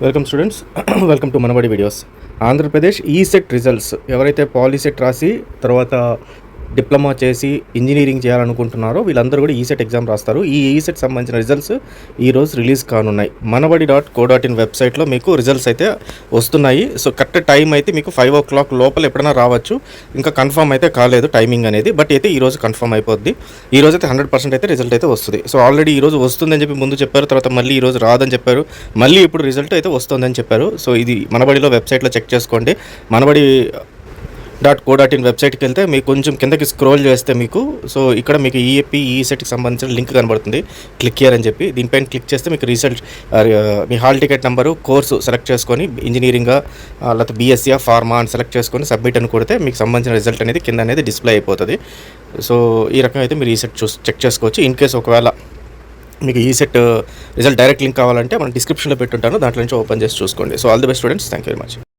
Welcome students welcome to Manabadi videos. Andhra Pradesh ECET results ఎవరైతే POLYCET రాసి తర్వాత డిప్లొమా చేసి ఇంజనీరింగ్ చేయాలనుకుంటున్నారో వీళ్ళందరూ కూడా ఈసెట్ ఎగ్జామ్ రాస్తారు. ఈ ఈసెట్ సంబంధించిన రిజల్ట్స్ ఈరోజు రిలీజ్ కానున్నాయి. మనబడి.co.in వెబ్సైట్లో మీకు రిజల్ట్స్ అయితే వస్తున్నాయి. సో కరెక్ట్ టైం అయితే మీకు 5 o'clock లోపల ఎప్పుడైనా రావచ్చు. ఇంకా కన్ఫర్మ్ అయితే కాలేదు టైమింగ్ అనేది, బట్ అయితే ఈరోజు కన్ఫర్మ్ అయిపోద్ది. ఈరోజు అయితే 100% అయితే రిజల్ట్ అయితే వస్తుంది. సో ఆల్రెడీ ఈరోజు వస్తుందని చెప్పి ముందు చెప్పారు, తర్వాత మళ్ళీ ఈరోజు రాదని చెప్పారు, మళ్ళీ ఇప్పుడు రిజల్ట్ అయితే వస్తుందని చెప్పారు. సో ఇది మనబడిలో వెబ్సైట్లో చెక్ చేసుకోండి. మనబడి.co.in వెబ్సైట్కి వెళ్తే మీకు కొంచెం కిందకి స్క్రోల్ చేస్తే మీకు ఇక్కడ మీకు ఈఏపీ ఈసెట్కి సంబంధించిన లింక్ కనబడుతుంది. క్లిక్ హియర్ అని చెప్పి దీనిపైన క్లిక్ చేస్తే మీకు రిజల్ట్ మీ hall ticket number course select చేసుకొని ఇంజనీరింగా లేకపోతే బీఎస్సీఆ ఫార్మా అని సెలెక్ట్ చేసుకొని సబ్మిట్ అని కొడితే మీకు సంబంధించిన రిజల్ట్ అనేది కింద అనేది డిస్ప్లే అయిపోతుంది. సో ఈ రకంగా అయితే మీరు ఈసెట్ చెక్ చేసుకోవచ్చు. ఇన్ కేస్ ఒకవేళ మీకు ఈసెట్ రిజల్ట్ డైరెక్ట్ లింక్ కావాలంటే మనం డిస్క్రిప్షన్లో పెట్టుంటాను, దాంట్లో నుంచి ఓపెన్ చేసి చూసుకోండి. So all the best students, thank you very much.